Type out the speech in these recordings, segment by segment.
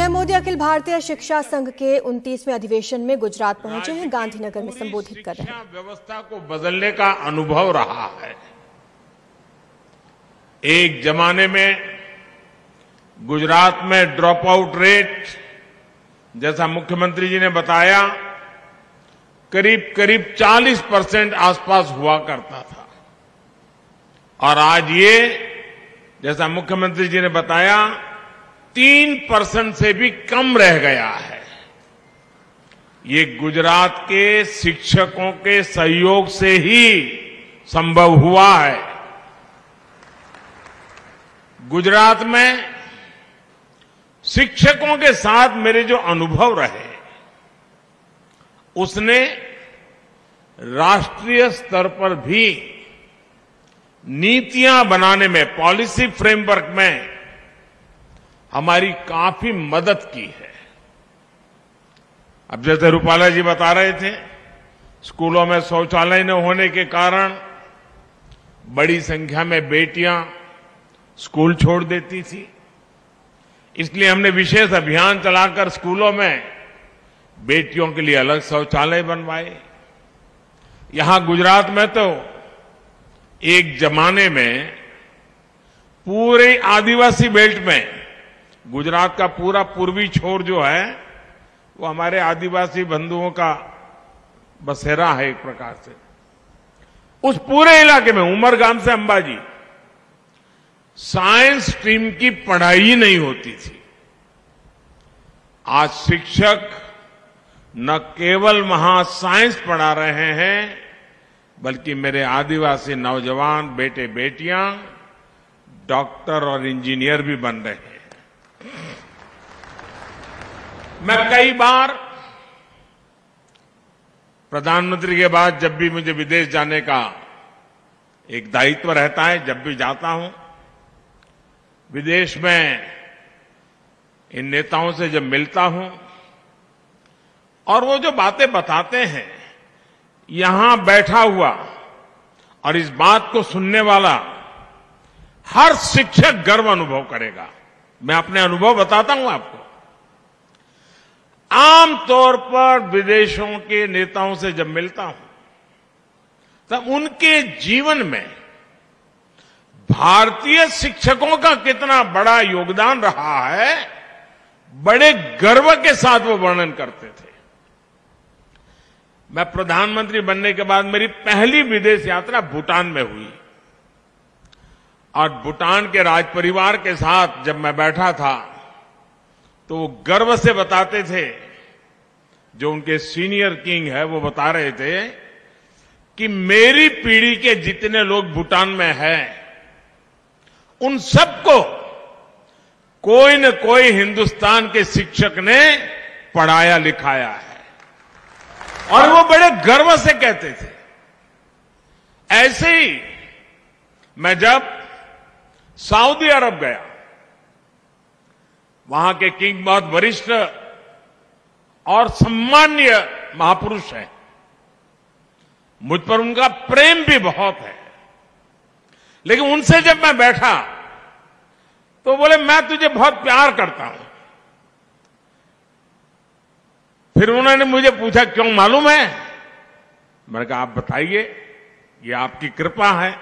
PM Modi Akhil Bharatiya शिक्षा संघ के 29वें अधिवेशन में गुजरात पहुंचे हैं। गांधीनगर में संबोधित कर रहे हैं। व्यवस्था को बदलने का अनुभव रहा है। एक जमाने में गुजरात में ड्रॉप आउट रेट, जैसा मुख्यमंत्री जी ने बताया, करीब करीब 40% आसपास हुआ करता था, और आज ये, जैसा मुख्यमंत्री जी ने बताया, 3% से भी कम रह गया है। ये गुजरात के शिक्षकों के सहयोग से ही संभव हुआ है। गुजरात में शिक्षकों के साथ मेरे जो अनुभव रहे, उसने राष्ट्रीय स्तर पर भी नीतियां बनाने में, पॉलिसी फ्रेमवर्क में हमारी काफी मदद की है। अब जैसे रूपाला जी बता रहे थे, स्कूलों में शौचालय न होने के कारण बड़ी संख्या में बेटियां स्कूल छोड़ देती थी। इसलिए हमने विशेष अभियान चलाकर स्कूलों में बेटियों के लिए अलग शौचालय बनवाए। यहां गुजरात में तो एक जमाने में पूरे आदिवासी बेल्ट में, गुजरात का पूरा पूर्वी छोर जो है वो हमारे आदिवासी बंधुओं का बसेरा है एक प्रकार से। उस पूरे इलाके में, उमरगाम से अंबाजी, साइंस स्ट्रीम की पढ़ाई ही नहीं होती थी। आज शिक्षक न केवल वहां साइंस पढ़ा रहे हैं, बल्कि मेरे आदिवासी नौजवान बेटे बेटियां डॉक्टर और इंजीनियर भी बन रहे हैं। मैं कई बार प्रधानमंत्री के बाद जब भी मुझे विदेश जाने का एक दायित्व रहता है, जब भी जाता हूं, विदेश में इन नेताओं से जब मिलता हूं और वो जो बातें बताते हैं, यहां बैठा हुआ और इस बात को सुनने वाला हर शिक्षक गर्व अनुभव करेगा। मैं अपने अनुभव बताता हूं आपको। आमतौर पर विदेशों के नेताओं से जब मिलता हूं, तब उनके जीवन में भारतीय शिक्षकों का कितना बड़ा योगदान रहा है, बड़े गर्व के साथ वो वर्णन करते थे। मैं प्रधानमंत्री बनने के बाद मेरी पहली विदेश यात्रा भूटान में हुई, और भूटान के राज परिवार के साथ जब मैं बैठा था, तो वो गर्व से बताते थे, जो उनके सीनियर किंग है वो बता रहे थे कि मेरी पीढ़ी के जितने लोग भूटान में हैं, उन सबको कोई न कोई हिंदुस्तान के शिक्षक ने पढ़ाया लिखाया है, और वो बड़े गर्व से कहते थे। ऐसे ही मैं जब सऊदी अरब गया, वहां के किंग बहुत वरिष्ठ और सम्मान्य महापुरुष हैं, मुझ पर उनका प्रेम भी बहुत है। लेकिन उनसे जब मैं बैठा तो बोले, मैं तुझे बहुत प्यार करता हूं। फिर उन्होंने मुझे पूछा, क्यों, मालूम है? मैंने कहा, आप बताइए, ये आपकी कृपा है।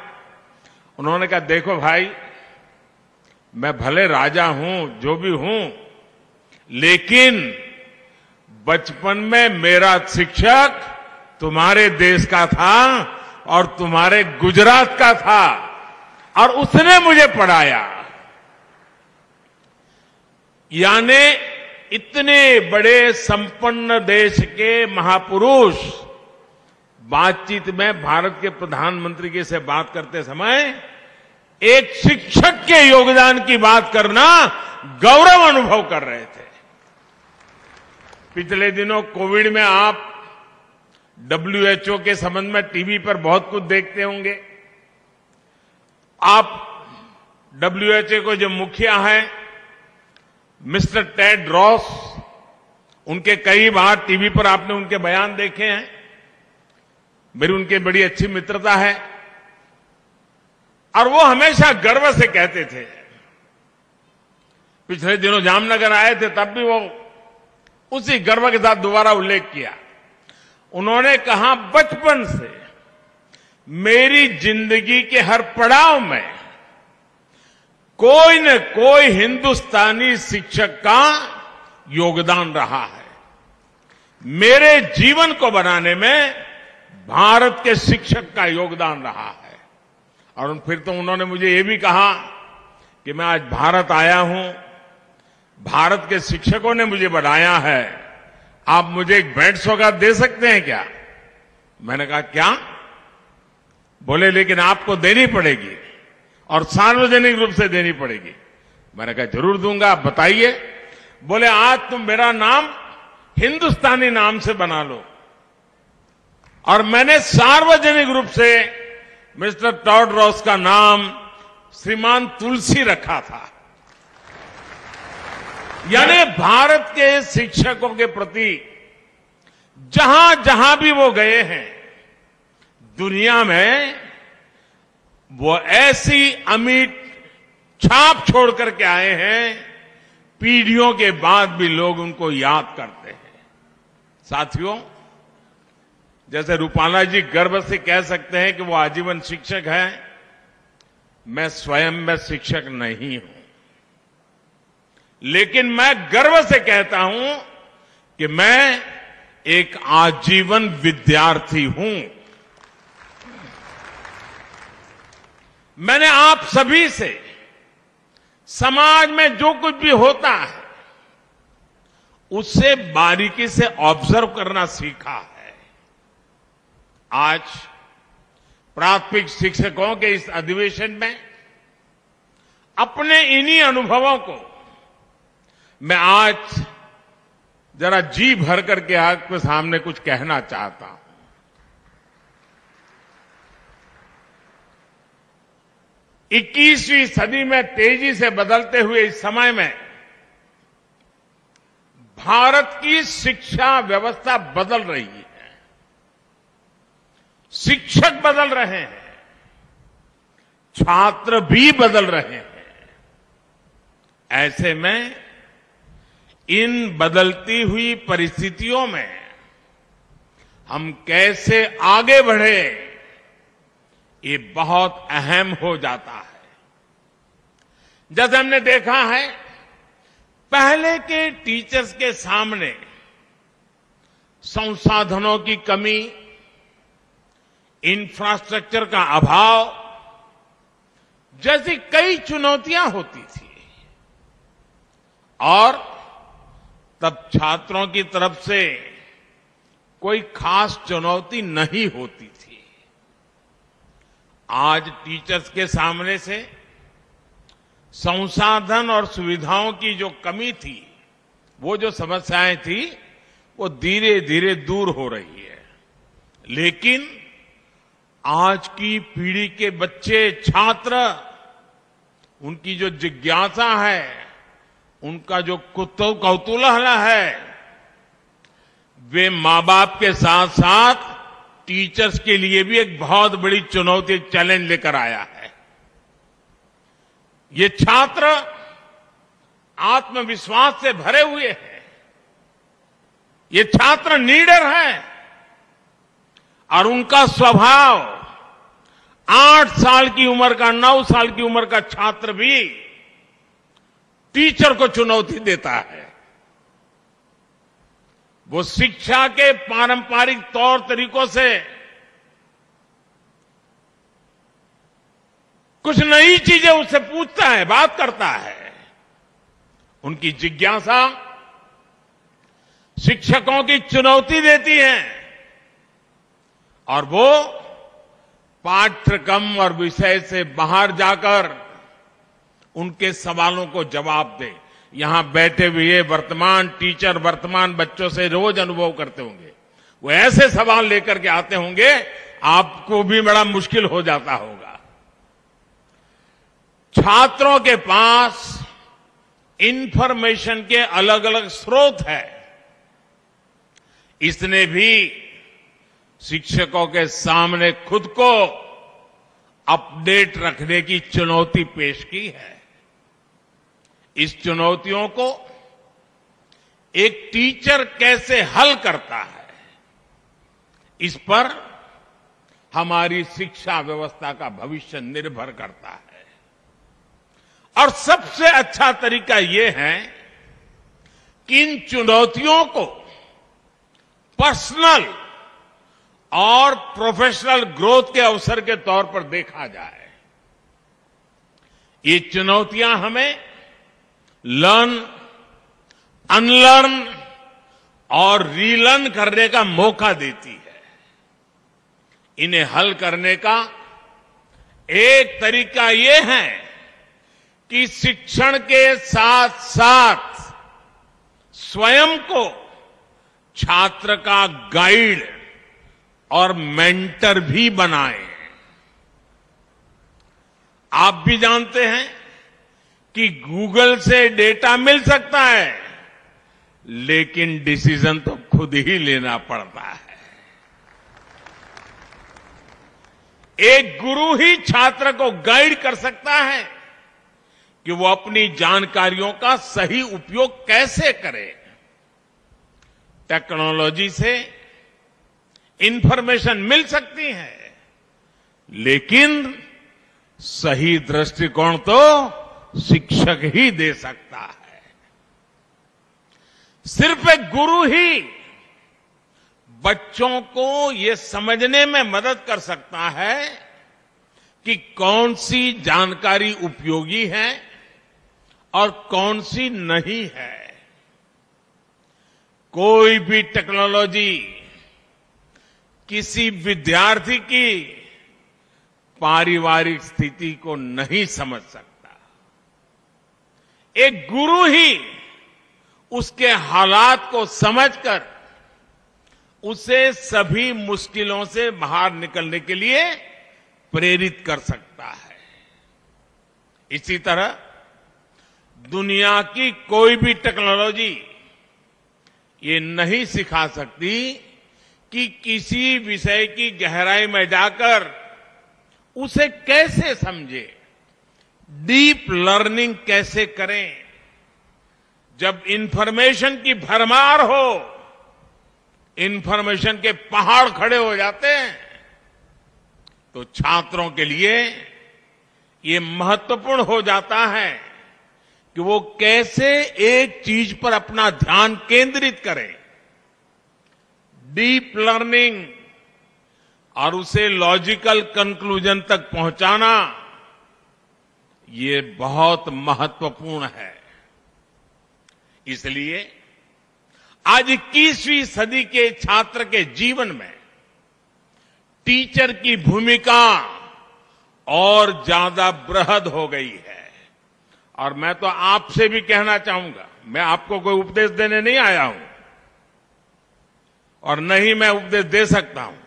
उन्होंने कहा, देखो भाई, मैं भले राजा हूं, जो भी हूं, लेकिन बचपन में मेरा शिक्षक तुम्हारे देश का था और तुम्हारे गुजरात का था, और उसने मुझे पढ़ाया। यानी इतने बड़े संपन्न देश के महापुरुष बातचीत में भारत के प्रधानमंत्री के से बात करते समय एक शिक्षक के योगदान की बात करना गौरव अनुभव कर रहे थे। पिछले दिनों कोविड में आप WHO के संबंध में टीवी पर बहुत कुछ देखते होंगे। आप WHO को जो मुखिया हैं मिस्टर टेड रॉस, उनके कई बार टीवी पर आपने उनके बयान देखे हैं। मेरी उनकी बड़ी अच्छी मित्रता है, और वो हमेशा गर्व से कहते थे पिछले दिनों जामनगर आए थे, तब भी वो उसी गर्व के साथ दोबारा उल्लेख किया। उन्होंने कहा, बचपन से मेरी जिंदगी के हर पड़ाव में कोई न कोई हिंदुस्तानी शिक्षक का योगदान रहा है। मेरे जीवन को बनाने में भारत के शिक्षक का योगदान रहा है। और फिर तो उन्होंने मुझे ये भी कहा कि मैं आज भारत आया हूं, भारत के शिक्षकों ने मुझे बनाया है, आप मुझे एक भेंट सौगात दे सकते हैं क्या? मैंने कहा, क्या? बोले, लेकिन आपको देनी पड़ेगी और सार्वजनिक रूप से देनी पड़ेगी। मैंने कहा, जरूर दूंगा, आप बताइए। बोले, आज तुम मेरा नाम हिंदुस्तानी नाम से बना लो। और मैंने सार्वजनिक रूप से मिस्टर टेड्रोस का नाम श्रीमान तुलसी रखा था। यानी भारत के शिक्षकों के प्रति जहां जहां भी वो गए हैं दुनिया में, वो ऐसी अमिट छाप छोड़ करके आए हैं, पीढ़ियों के बाद भी लोग उनको याद करते हैं। साथियों, जैसे रूपाला जी गर्व से कह सकते हैं कि वो आजीवन शिक्षक हैं, मैं स्वयं में शिक्षक नहीं हूं, लेकिन मैं गर्व से कहता हूं कि मैं एक आजीवन विद्यार्थी हूं। मैंने आप सभी से समाज में जो कुछ भी होता है उससे बारीकी से ऑब्जर्व करना सीखा है। आज प्राथमिक शिक्षकों के इस अधिवेशन में अपने इन्हीं अनुभवों को मैं आज जरा जी भर करके आपके सामने कुछ कहना चाहता हूं। 21वीं सदी में तेजी से बदलते हुए इस समय में भारत की शिक्षा व्यवस्था बदल रही है, शिक्षक बदल रहे हैं, छात्र भी बदल रहे हैं। ऐसे में इन बदलती हुई परिस्थितियों में हम कैसे आगे बढ़े, ये बहुत अहम हो जाता है। जैसे हमने देखा है, पहले के टीचर्स के सामने संसाधनों की कमी, इंफ्रास्ट्रक्चर का अभाव जैसी कई चुनौतियां होती थी, और तब छात्रों की तरफ से कोई खास चुनौती नहीं होती थी। आज टीचर्स के सामने से संसाधन और सुविधाओं की जो कमी थी, वो जो समस्याएं थी, वो धीरे धीरे दूर हो रही है। लेकिन आज की पीढ़ी के बच्चे, छात्र, उनकी जो जिज्ञासा है, उनका जो कौतूहल है, वे मां बाप के साथ साथ टीचर्स के लिए भी एक बहुत बड़ी चुनौती, चैलेंज लेकर आया है। ये छात्र आत्मविश्वास से भरे हुए हैं, ये छात्र नीडर हैं, और उनका स्वभाव 8 साल की उम्र का, 9 साल की उम्र का छात्र भी टीचर को चुनौती देता है। वो शिक्षा के पारंपरिक तौर तरीकों से कुछ नई चीजें उससे पूछता है, बात करता है। उनकी जिज्ञासा शिक्षकों की चुनौती देती है, और वो पाठ्यक्रम और विषय से बाहर जाकर उनके सवालों को जवाब दे। यहां बैठे हुए वर्तमान टीचर वर्तमान बच्चों से रोज अनुभव करते होंगे, वो ऐसे सवाल लेकर के आते होंगे, आपको भी बड़ा मुश्किल हो जाता होगा। छात्रों के पास इंफॉर्मेशन के अलग अलग स्रोत है, इसने भी शिक्षकों के सामने खुद को अपडेट रखने की चुनौती पेश की है। इस चुनौतियों को एक टीचर कैसे हल करता है, इस पर हमारी शिक्षा व्यवस्था का भविष्य निर्भर करता है। और सबसे अच्छा तरीका यह है कि इन चुनौतियों को पर्सनल और प्रोफेशनल ग्रोथ के अवसर के तौर पर देखा जाए। ये चुनौतियां हमें लर्न, अनलर्न और रीलर्न करने का मौका देती है। इन्हें हल करने का एक तरीका यह है कि शिक्षण के साथ साथ स्वयं को छात्र का गाइड और मेंटर भी बनाएं। आप भी जानते हैं कि गूगल से डेटा मिल सकता है, लेकिन डिसीजन तो खुद ही लेना पड़ता है। एक गुरु ही छात्र को गाइड कर सकता है कि वो अपनी जानकारियों का सही उपयोग कैसे करे। टेक्नोलॉजी से इंफॉर्मेशन मिल सकती है, लेकिन सही दृष्टिकोण तो शिक्षक ही दे सकता है। सिर्फ एक गुरु ही बच्चों को ये समझने में मदद कर सकता है कि कौन सी जानकारी उपयोगी है और कौन सी नहीं है। कोई भी टेक्नोलॉजी किसी विद्यार्थी की पारिवारिक स्थिति को नहीं समझ सकता। एक गुरु ही उसके हालात को समझकर उसे सभी मुश्किलों से बाहर निकलने के लिए प्रेरित कर सकता है। इसी तरह दुनिया की कोई भी टेक्नोलॉजी ये नहीं सिखा सकती कि किसी विषय की गहराई में जाकर उसे कैसे समझे, डीप लर्निंग कैसे करें। जब इंफॉर्मेशन की भरमार हो, इंफॉर्मेशन के पहाड़ खड़े हो जाते हैं, तो छात्रों के लिए ये महत्वपूर्ण हो जाता है कि वो कैसे एक चीज पर अपना ध्यान केंद्रित करें। डीप लर्निंग और उसे लॉजिकल कंक्लूजन तक पहुंचाना, ये बहुत महत्वपूर्ण है। इसलिए आज 21वीं सदी के छात्र के जीवन में टीचर की भूमिका और ज्यादा बृहद हो गई है। और मैं तो आपसे भी कहना चाहूंगा, मैं आपको कोई उपदेश देने नहीं आया हूं और न ही मैं उपदेश दे सकता हूं,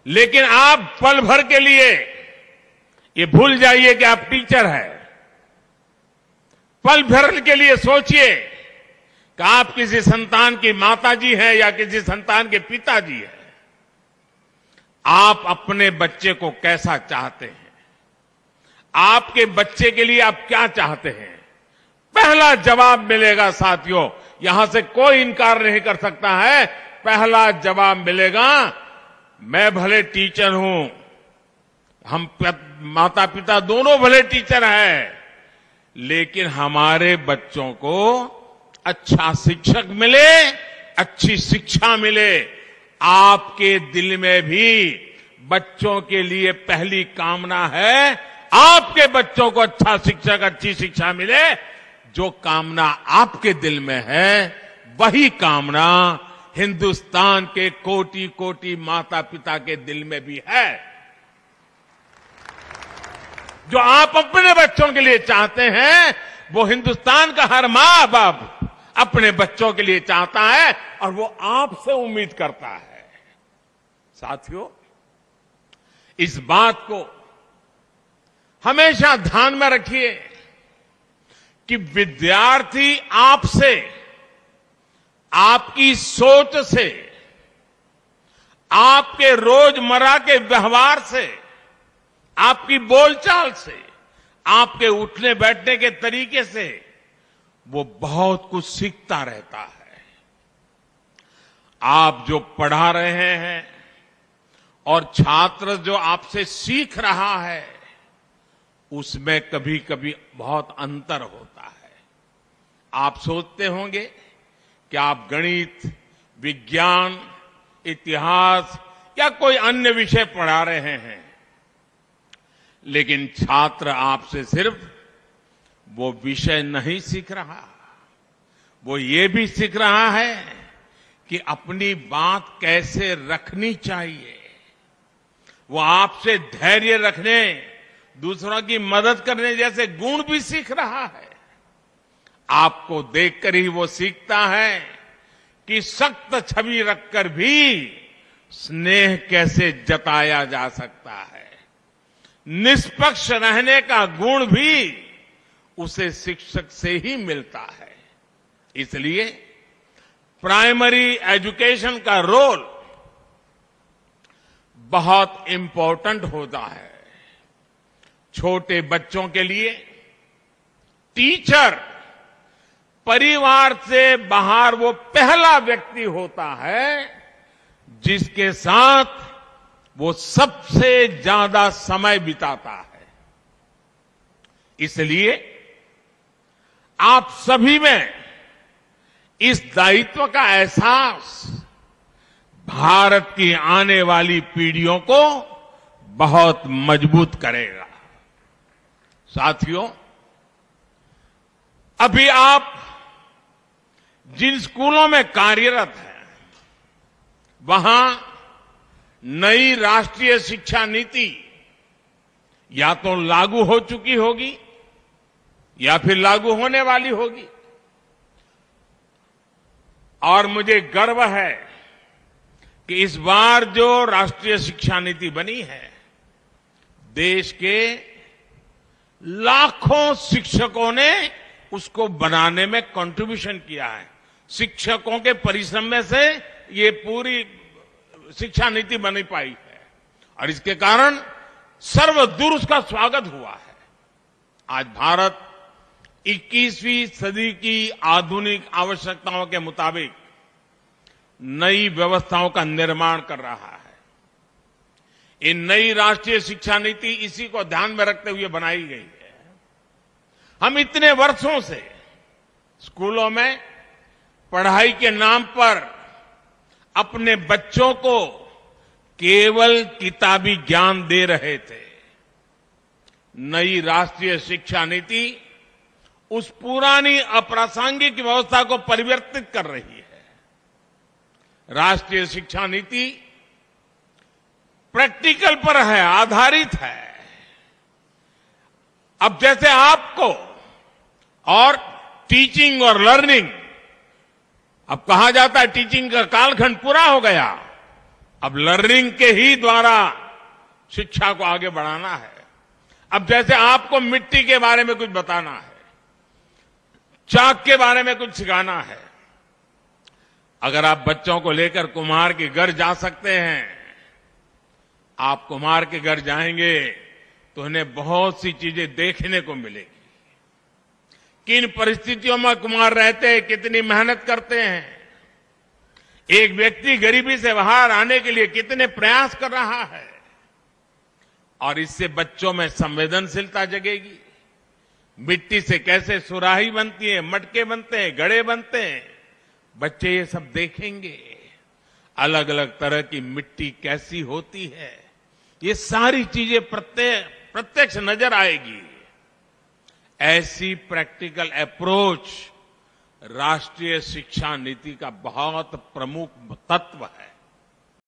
लेकिन आप पल भर के लिए ये भूल जाइए कि आप टीचर हैं। पल भर के लिए सोचिए कि आप किसी संतान की माताजी हैं या किसी संतान के पिताजी हैं। आप अपने बच्चे को कैसा चाहते हैं? आपके बच्चे के लिए आप क्या चाहते हैं? पहला जवाब मिलेगा साथियों, यहां से कोई इनकार नहीं कर सकता है। पहला जवाब मिलेगा, मैं भले टीचर हूं, हम माता पिता दोनों भले टीचर हैं, लेकिन हमारे बच्चों को अच्छा शिक्षक मिले, अच्छी शिक्षा मिले। आपके दिल में भी बच्चों के लिए पहली कामना है, आपके बच्चों को अच्छा शिक्षक, अच्छी शिक्षा मिले। जो कामना आपके दिल में है, वही कामना हिंदुस्तान के कोटि कोटि माता पिता के दिल में भी है। जो आप अपने बच्चों के लिए चाहते हैं, वो हिंदुस्तान का हर मां बाप अपने बच्चों के लिए चाहता है और वो आपसे उम्मीद करता है। साथियों, इस बात को हमेशा ध्यान में रखिए कि विद्यार्थी आपसे, आपकी सोच से, आपके रोजमर्रा के व्यवहार से, आपकी बोलचाल से, आपके उठने बैठने के तरीके से वो बहुत कुछ सीखता रहता है। आप जो पढ़ा रहे हैं और छात्र जो आपसे सीख रहा है, उसमें कभी कभी बहुत अंतर होता है। आप सोचते होंगे कि आप गणित, विज्ञान, इतिहास या कोई अन्य विषय पढ़ा रहे हैं, लेकिन छात्र आपसे सिर्फ वो विषय नहीं सीख रहा, वो ये भी सीख रहा है कि अपनी बात कैसे रखनी चाहिए। वो आपसे धैर्य रखने, दूसरों की मदद करने जैसे गुण भी सीख रहा है। आपको देखकर ही वो सीखता है कि सख्त छवि रखकर भी स्नेह कैसे जताया जा सकता है। निष्पक्ष रहने का गुण भी उसे शिक्षक से ही मिलता है। इसलिए प्राइमरी एजुकेशन का रोल बहुत इंपॉर्टेंट होता है। छोटे बच्चों के लिए टीचर परिवार से बाहर वो पहला व्यक्ति होता है जिसके साथ वो सबसे ज्यादा समय बिताता है। इसलिए आप सभी में इस दायित्व का एहसास भारत की आने वाली पीढ़ियों को बहुत मजबूत करेगा। साथियों, अभी आप जिन स्कूलों में कार्यरत हैं, वहां नई राष्ट्रीय शिक्षा नीति या तो लागू हो चुकी होगी या फिर लागू होने वाली होगी। और मुझे गर्व है कि इस बार जो राष्ट्रीय शिक्षा नीति बनी है, देश के लाखों शिक्षकों ने उसको बनाने में कंट्रीब्यूशन किया है। शिक्षकों के परिश्रम में से ये पूरी शिक्षा नीति बन पाई है और इसके कारण सर्वदूर उसका स्वागत हुआ है। आज भारत 21वीं सदी की आधुनिक आवश्यकताओं के मुताबिक नई व्यवस्थाओं का निर्माण कर रहा है। ये नई राष्ट्रीय शिक्षा नीति इसी को ध्यान में रखते हुए बनाई गई है। हम इतने वर्षों से स्कूलों में पढ़ाई के नाम पर अपने बच्चों को केवल किताबी ज्ञान दे रहे थे। नई राष्ट्रीय शिक्षा नीति उस पुरानी अप्रासंगिक व्यवस्था को परिवर्तित कर रही है। राष्ट्रीय शिक्षा नीति प्रैक्टिकल पर है, आधारित है। अब जैसे आपको और टीचिंग और लर्निंग, अब कहा जाता है टीचिंग का कालखंड पूरा हो गया, अब लर्निंग के ही द्वारा शिक्षा को आगे बढ़ाना है। अब जैसे आपको मिट्टी के बारे में कुछ बताना है, चाक के बारे में कुछ सिखाना है, अगर आप बच्चों को लेकर कुम्हार के घर जा सकते हैं, आप कुम्हार के घर जाएंगे तो उन्हें बहुत सी चीजें देखने को मिलेगी। किन परिस्थितियों में कुम्हार रहते हैं, कितनी मेहनत करते हैं, एक व्यक्ति गरीबी से बाहर आने के लिए कितने प्रयास कर रहा है, और इससे बच्चों में संवेदनशीलता जगेगी। मिट्टी से कैसे सुराही बनती है, मटके बनते हैं, घड़े बनते हैं, बच्चे ये सब देखेंगे। अलग अलग तरह की मिट्टी कैसी होती है, ये सारी चीजें प्रत्यक्ष नजर आएगी। ऐसी प्रैक्टिकल अप्रोच राष्ट्रीय शिक्षा नीति का बहुत प्रमुख तत्व है।